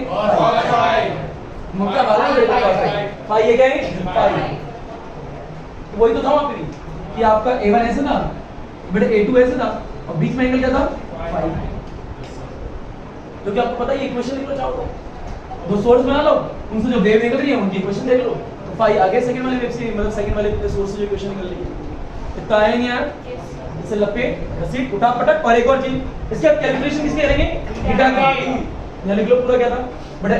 A: मुक्का वाला फाई, ये क्या है फाई, वही तो था वहां पे कि आपका a1 ऐसे था बड़े a2 ऐसे था और बीच में एंगल क्या था फाई। तो क्या आपको पता है ये इक्वेशन लिख लो चाहो तो, दो सोर्स बना लो, उनसे जो वेव निकल रही है उनकी इक्वेशन देख लो, तो फाई आगे सेकंड वाले वेव से मतलब सेकंड वाले सोर्स से जो इक्वेशन निकल रही है इतना आया नहीं यार। इसे लपेट घसीट उठा पटक। और एक और चीज इसके आप कैलकुलेशन किसके करेंगे थीटा की, यहां लिख लो पूरा क्या था बड़े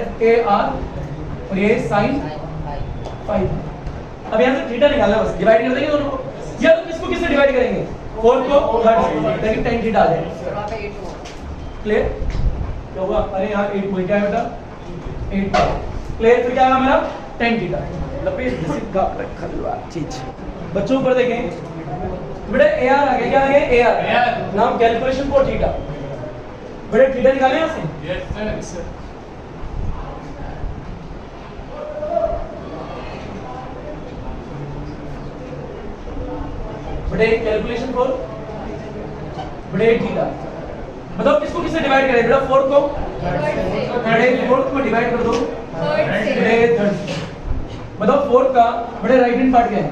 A: ar और ये sin 5। अब यहां से थीटा निकालना है, बस डिवाइड कर देंगे दोनों को, या तो किसको किससे डिवाइड करेंगे 4 को 3 ताकि tan थीटा आ जाए। क्लियर क्या हुआ, अरे यहाँ 8 वही क्या है बेटा 8 क्लियर, फिर क्या आएगा मेरा tan थीटा लपेट जैसे का खलवा चीज। बच्चों ऊपर देखें बेटा AR आ गया, क्या आ गया AR नाम कैलकुलेशन फॉर थीटा, बेटा थीटा निकाले यहाँ से।
B: Yes sir.
A: बड़े कैलकुलेशन फॉर बड़े थीटा, मतलब किसको किससे डिवाइड करें बेटा 4 को बड़े 4 को डिवाइड कर दो बड़े 3, मतलब 4 का बड़े राइट हैंड पार्ट क्या है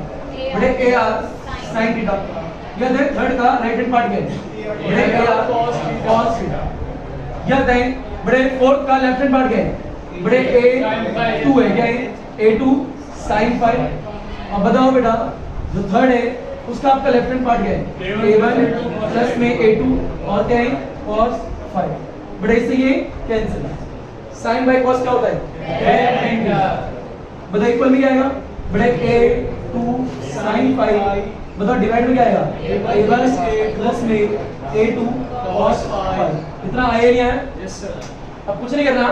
A: बड़े AR sin थीटा, या दें थर्ड का राइट हैंड पार्ट क्या है बड़े AR cos थीटा, या दें बड़े फोर्थ का लेफ्ट हैंड पार्ट क्या है बड़े A2 है, क्या है A2 sin phi। अब बताओ बेटा जो थर्ड है उसका आपका लेफ्ट हैंड पार्ट क्या है A1 प्लस में A2 और क्या है cos phi, बड़े इससे ये कैंसिल, sin बाय cos क्या होता है बताओ इक्वल में क्या आएगा बड़े A2 sin phi, बताओ डिवाइड में क्या आएगा A1 प्लस में A2 cos phi, इतना आया नहीं आया।
B: Yes sir.
A: अब कुछ नहीं करना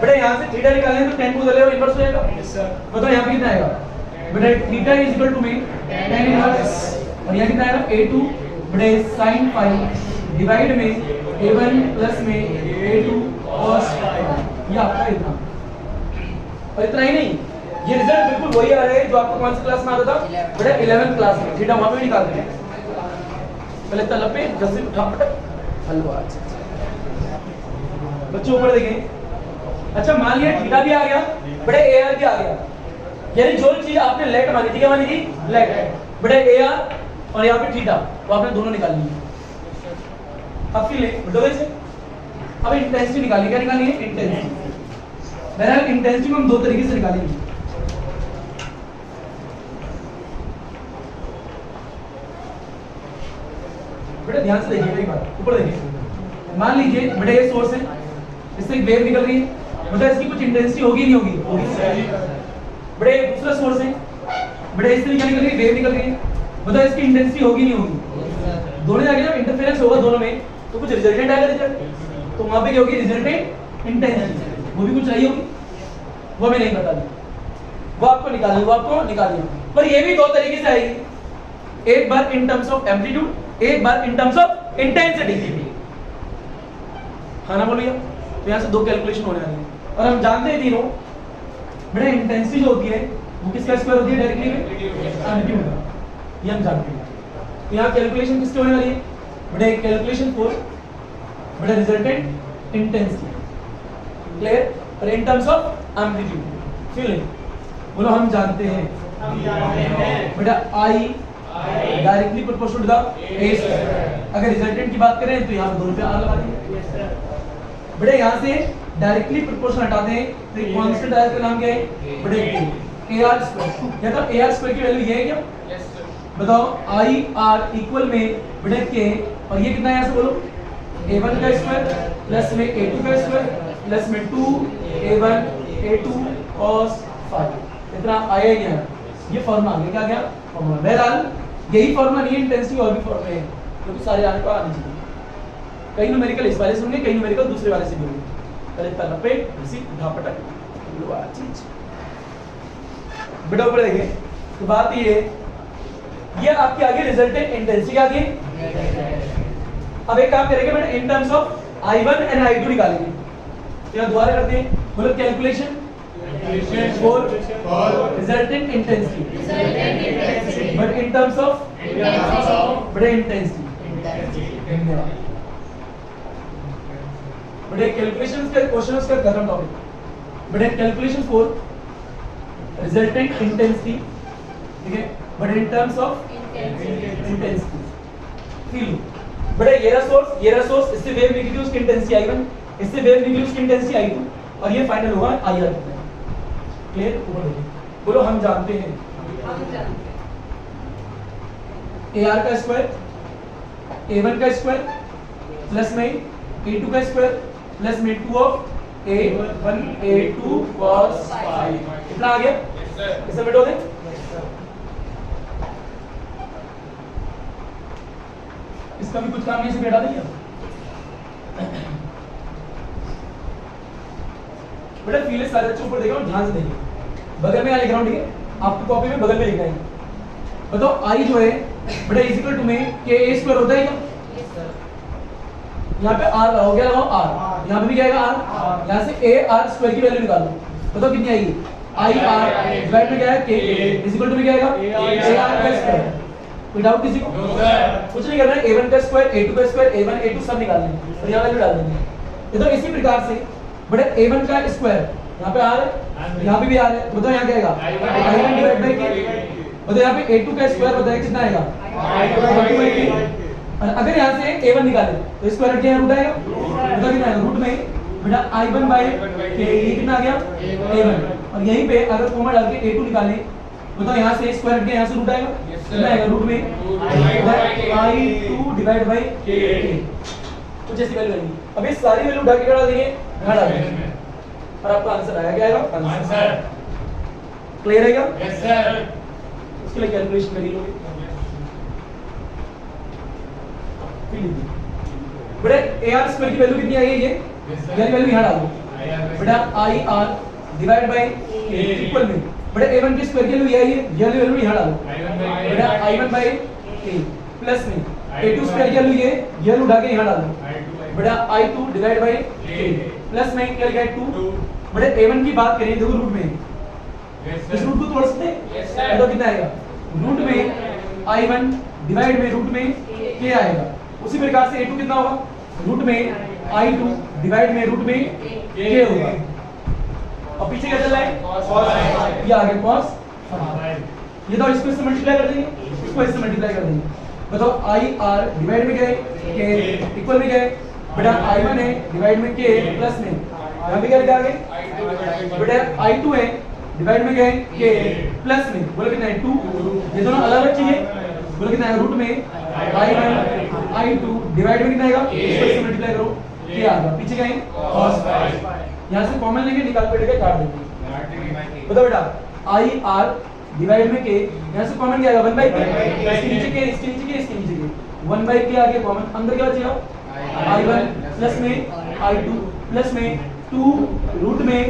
A: बेटा, यहाँ से थीटा निकालना है तो tan को उधर ले और इनवर्स हो जाएगा।
B: Yes sir.
A: बताओ यहाँ पे कितना आएगा बेटा थीटा इज इक्वल टू में tan इनवर्स, और यहाँ कितना आएगा A2 बड़े sin phi डिवाइड में A1 प्लस में A2 cos phi, ये आपका इतना। और इतना ही नहीं, ये रिजल्ट बिल्कुल वही आ रहा है जो आपको कौन सी क्लास में आता था बेटा 11th क्लास में, थीटा वहां पे भी निकालते हैं। पहले तलब पे 10 से उठा पटक हलवा। बच्चों ऊपर देखें, अच्छा मान लिया थीटा भी आ गया बड़े AR भी आ गया, यानी जो चीज आपने लेट मानी थी क्या मानी थी लेट, बड़े AR और यहाँ पे थीटा, वो आपने दोनों निकाल लिए। अब फिर ले बटोरे से अब इंटेंसिटी निकालिए, क्या निकालिए इंटेंसिटी। बहरहाल इंटेंसिटी को हम दो तरीके से निकालेंगे, बेटा ध्यान से देखिए एक बार ऊपर देखिए, मान लीजिए बेटा ये सोर्स है, इससे एक वेव निकल रही है, बेटा इसकी कुछ इंटेंसिटी होगी नहीं होगी बेटा ये दूसरा सोर्स है, बेटा इससे क्या निकल रही है वेव निकल रही है, बेटा इसकी इंटेंसिटी होगी नहीं होगी, दोनों जाके जब इंटरफेरेंस होगा दोनों में तो कुछ रिजल्टेंट आएगा रिजल्ट, तो वहां पे क्या होगी रिजल्टेंट इंटेंसिटी, वो भी कुछ आई होगी, वो हमें नहीं पता, वो आपको निकालनी, वो आपको निकालनी। पर ये भी दो तरीके से आएगी, एक बार इन टर्म्स ऑफ एम्पलीट्यूड, एक बार इन टर्म्स ऑफ इंटेंसिटी। हाँ ना बोलिए, तो यहाँ से दो कैलकुलेशन होने वाली है, और हम जानते हैं तीनों बेटा इंटेंसिटी जो होती है वो किसका स्क्वायर होती है डायरेक्टली में एम्पलीट्यूड का, ये हम जानते हैं। तो यहाँ कैलकुलेशन किसकी होने वाली है बेटा कैलकुलेशन फॉर बेटा रिजल्टेंट इंटेंसिटी, क्लियर, और in terms of amplitude feeling बोलो हम जानते हैं बेटा I directly proportional to the A square. अगर रिजल्टेंट की बात करें तो यहाँ पे दोनों पे R लगा देंगे बेटा, यहाँ से डायरेक्टली प्रोपोर्शनल हटाते हैं तो एक कांस्टेंट आया, इसका नाम क्या है बेटा AR स्क्वायर, या तो AR स्क्वायर की वैल्यू ये है क्या बताओ IR इक्वल में बेटा K, और ये कितना है यहाँ से बोलो A1 का स्क्वायर प्लस में A2 का स्क्वायर प्लस में 2A1 A2 cos phi, इतना आया ही है, ये फॉर्मूला आ गया, क्या क्या फॉर्मूला। बहरहाल यही फॉर्मूला नहीं है, इंटेंसिटी और भी फॉर्मूले हैं जो कि सारे आने को आने चाहिए, कई न्यूमेरिकल इस वाले से होंगे, कई न्यूमेरिकल दूसरे वाले से भी होंगे। पहले तलब पे इसी उठा पटक चीज बेटा ऊपर देखिए, तो बात ये आपकी आगे रिजल्टेंट इंटेंसिटी आ गई। अब एक काम करेंगे बेटा इन terms of I1 and I2 निकालेंगे, या दोबारा करते हैं बोलो calculation for resultant intensity, but in terms of बड़े इंटेंसिटी, बड़े कैलकुलेशंस का क्वेश्चन का खत्म टॉपिक, बड़े कैलकुलेशन फॉर रिजल्टेंट इंटेंसिटी, ठीक है, but in terms of intensity feel. बड़े ये रहा सोर्स, इससे वेव निकली उसकी इंटेंसिटी I1, इससे वेव निकली उसकी इंटेंसिटी I2, और ये फाइनल होगा IR। क्लियर, ऊपर देखिए बोलो हम जानते हैं AR का स्क्वायर A1 का स्क्वायर प्लस में A2 का स्क्वायर प्लस में 2 of A1 A2 cos phi, कितना आ गया इसे मिटो दे। इसका भी कुछ काम नहीं, इसे हटा देंगे। बेटा फील्ड सारे बच्चों ऊपर देखो ध्यान से देखिए, बगल में लिख रहा हूँ, ठीक है, आपकी कॉपी में बगल में लिखना है। बताओ आई जो है बेटा इज इक्वल टू में के ए स्क्वायर होता है क्या? यहाँ पे आर लगाओ, क्या लगाओ? आर। यहाँ पे भी क्या आएगा? आर। यहाँ से ए आर स्क्वायर की वैल्यू निकालो, बताओ कितनी आएगी? आई आर डिवाइड में क्या है? के इज इक्वल टू में क्या आएगा? ए आर का स्क्वायर। कोई डाउट किसी को? कुछ नहीं करना है, a1 का स्क्वायर, a2 का स्क्वायर, a1 a2 सब निकालने हैं और यहाँ वैल्यू डाल देंगे। ये तो इसी प्रकार से बड़े a1 का स्क्वायर यहाँ पे r है, यहाँ पे भी r है, बताओ यहाँ क्या आएगा? i1 divide by k। बताओ यहाँ पे a2 का स्क्वायर बताइए कितना आएगा? और अगर यहाँ से a1 निकाले तो स्क्वायर हट के यहाँ रूट आएगा, बताओ कितना आएगा? रूट में बेटा i1 बाय k, ये कितना आ गया? a1। और यहीं पे अगर कॉमा डाल के a2 निकालें, बताओ यहाँ से स्क्वायर हट के यहाँ से रूट आएगा, कितना आएगा? रूट में i2 डिवाइड बाय k। कुछ ऐसी वैल्यू आएगी। अब ये सारी वैल्यू उठा के क्या डाल देंगे? यहाँ डाल देंगे और आपका आंसर आया, क्या आएगा? आंसर। क्लियर है क्या?
B: Yes sir.
A: उसके लिए कैलकुलेशन करी लोगे। बेटा ar स्क्वायर की वैल्यू कितनी आई है? ये वाली वैल्यू यहाँ डालो बेटा ir divide by k equal में बेटा a1 की स्क्वायर की वैल्यू ये वाली वैल्यू यहाँ डालो बेटा i1 बाय k प्लस में a2 स्क्वायर की वैल्यू ये वैल्यू उठा के यहाँ डालो बेटा i2 divide by k plus में क्या लिखा है? 2। बेटा a1 की बात करें देखो रूट में, इस रूट को तोड़ सकते हैं? तो कितना आएगा? रूट में i1 डिवाइड में रूट में k आएगा। उसी प्रकार से a2 कितना होगा? रूट में i2 डिवाइड में रूट में k होगा। और पीछे क्या चल रहा है? ये आगे cos। ये तो इसको इससे मल्टीप्लाई कर देंगे, इसको इससे मल्टीप्लाई कर देंगे। बताओ i r डिवाइड में क्या है? k इक्वल में क्या है? बेटा i1 है डिवाइड में k प्लस में यहाँ पे क्या लिखा आगे? बेटा i2 है डिवाइड में क्या है? k प्लस में बोलो कितना है? 2। ये दोनों अलग अलग चीजें, बोलो कितना है? रूट में i1 i2 डिवाइड में कितना आएगा? इसको इससे मल्टीप्लाई करो, k आएगा। पीछे क्या है? cos। यहाँ से कॉमन लेंगे, निकाल के काट देंगे। बताओ बेटा i r डिवाइड में k, यहाँ से कॉमन क्या आएगा? 1 बाय k, इसके नीचे k, इसके नीचे k, इसके नीचे k, 1 बाय k आगे कॉमन, अंदर क्या बचेगा? i1 प्लस में i2 प्लस में 2 रूट में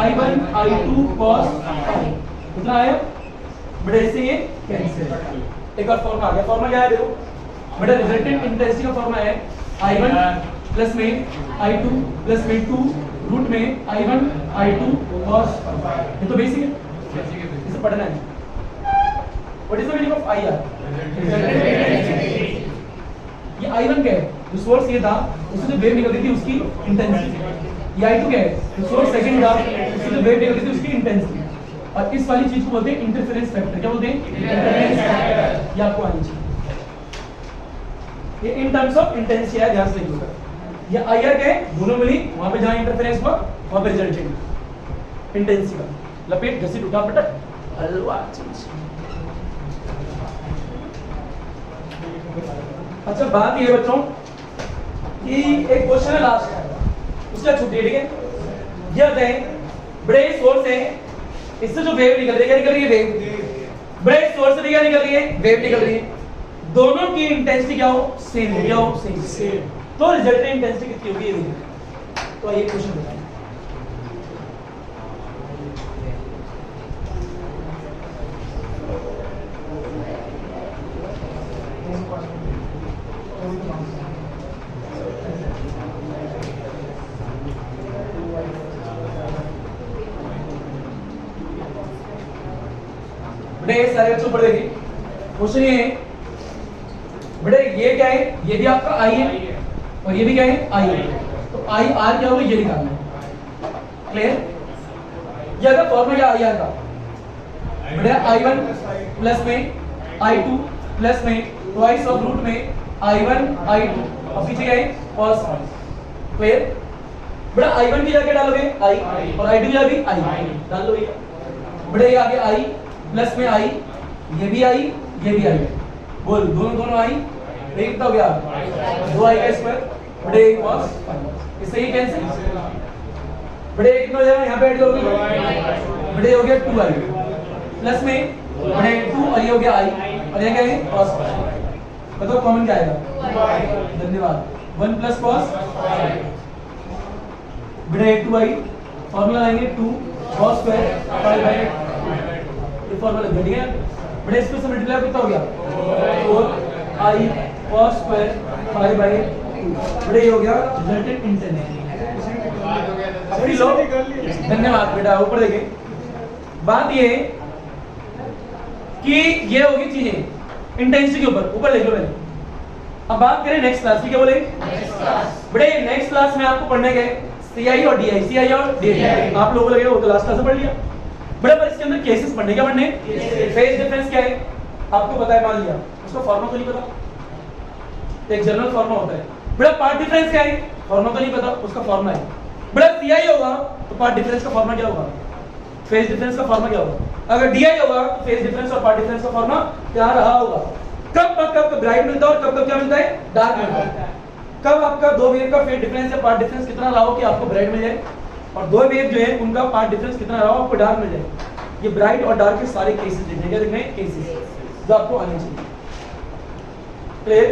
A: i1 i2 cos कितना आया? बेटा इससे ये कैंसिल। एक और फॉर्मूला आ गया, फॉर्मूला क्या है देखो बेटा, रिजल्टेंट इंटेंसिटी का फॉर्मूला है i1 प्लस में i2 प्लस में 2 रूट में i1 i2 cos। ये तो बेसिक है, इसे पढ़ना है। What is the meaning of IR? ये i1 क्या है? जो सोर्स ये था उससे जो वेव निकलती थी उसकी इंटेंसिटी। ये i2 क्या है? जो सोर्स सेकंड था उससे जो वेव निकलती थी उसकी इंटेंसिटी। और इस वाली चीज को बोलते हैं इंटरफेरेंस फैक्टर। क्या बोलते हैं? Interference factor. ये आपको आनी चाहिए। ये इन टर्म्स ऑफ इंटेंसिटी है, ध्यान से देखिएगा। ये IR क्या है? दोनों मिली, वहां पे जहां इंटरफेरेंस हुआ वहां पे रिजल्टेंट इंटेंसिटी का लपेट घसीट उठा पटक हलवा चीज। अच्छा बात ये बच्चों कि एक क्वेश्चन है लास्ट का, उसका छुट्टी है, ठीक है? ये बताएं बड़े सोर्स है, इससे जो वेव निकल रही है, क्या निकल रही है? वेव। बड़े सोर्स से क्या निकल रही है? वेव निकल रही है। दोनों की इंटेंसिटी क्या हो? सेम हो। क्या हो? सेम। तो रिजल्टेंट इंटेंसिटी कितनी होगी? ये तो ये क्वेश्चन बताएं। बेटे ये सारे बच्चों पढ़ देखिए, क्वेश्चन ये है बेटे, ये क्या है? ये भी आपका आई है और ये भी क्या है? आई है। तो आई आर क्या होगा? ये निकालना है। क्लियर? ये अगर फॉर्मूला क्या आई आर का? बेटे i1 प्लस में i2 प्लस में ट्वाइस ऑफ रूट में i1 i2 और पीछे क्या है? cos। क्लियर? बेटा i1 की जगह डालोगे i और i2 की जगह भी i डाल लो। ये बेटे ये आगे i प्लस में i, ये भी i, ये भी i। बोल दोनों i, ये कितना हो गया? 2i का स्क्वायर बटे cos। इससे ये कैंसिल। बटे कितना हो जाएगा? यहाँ पे ऐड करोगे बटे हो गया 2i प्लस में बटे 2 और ये हो गया i और ये क्या है? cos। बताओ कॉमन क्या आएगा? धन्यवाद। 1 प्लस cos बटे 2i फॉर्मूला लाएंगे 2 cos स्क्वायर पाई बाय ये फॉर्मूला घट गया बड़े इसको से मल्टीप्लाई कितना हो गया 4 i cos square pi by 2 बड़े ये हो गया रिजल्टेंट इंटेंसिटी। अपनी लो धन्यवाद बेटा ऊपर देखिए बात ये कि ये होगी चीजें इंटेंसिटी के ऊपर देख लो पहले। अब बात करें नेक्स्ट क्लास की, क्या बोले नेक्स्ट क्लास। बड़े नेक्स्ट क्लास में आपको पढ़ने गए सीआई और डीआई, सीआई और डीआई आप लोगों को लगेगा वो तो लास्ट क्लास में पढ़ लिया। बड़े पर इसके अंदर केसेस पढ़ने क्या पढ़ने, फेज डिफरेंस क्या है आपको पता है, मान लिया उसका फॉर्मूला तो नहीं पता, एक जनरल फॉर्मूला होता है। बड़ा पार्ट डिफरेंस क्या है फॉर्मूला तो नहीं पता, उसका फॉर्मूला है। बड़ा सीआई होगा तो पार्ट डिफरेंस का फॉर्मूला क्या होगा, फेज डिफरेंस का फॉर्मूला क्या होगा। अगर डीआई होगा तो फेज डिफरेंस और पार्ट डिफरेंस का फॉर्मूला क्या रहा होगा। कब ब्राइट मिलता है और कब क्या मिलता है, डार्क मिलता है। कब आपका दो वेव का फेज डिफरेंस या पार्ट डिफरेंस कितना रहा हो कि आपको ब्राइट मिल जाए, और दो वेव जो है उनका पार्ट डिफरेंस कितना रहा हो आपको डार्क मिल जाए। ये ब्राइट और डार्क के सारे केसेस देखने क्या देखने केसेस जो आपको आने चाहिए। क्लियर?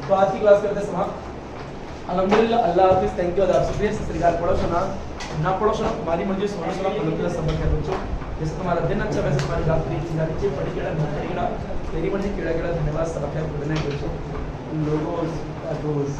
A: तो आज की क्लास करते हैं समाप्त। अल्हम्दुलिल्लाह, अल्लाह हाफिज़, थैंक यू। आदाब शुक्रिया। सत्कार पढ़ो सुना ना पढ़ो सुना तुम्हारी मर्जी, सोना सुना पढ़ो के सब क्या बच्चों। जैसे तुम्हारा दिन अच्छा वैसे तुम्हारी रात भी अच्छी जानी चाहिए। पढ़ी केड़ा ना पढ़ी केड़ा तेरी मर्जी केड़ा केड़ा। धन्यवाद सब क्या पढ़ना है बच्चों। लोगों का दोस्त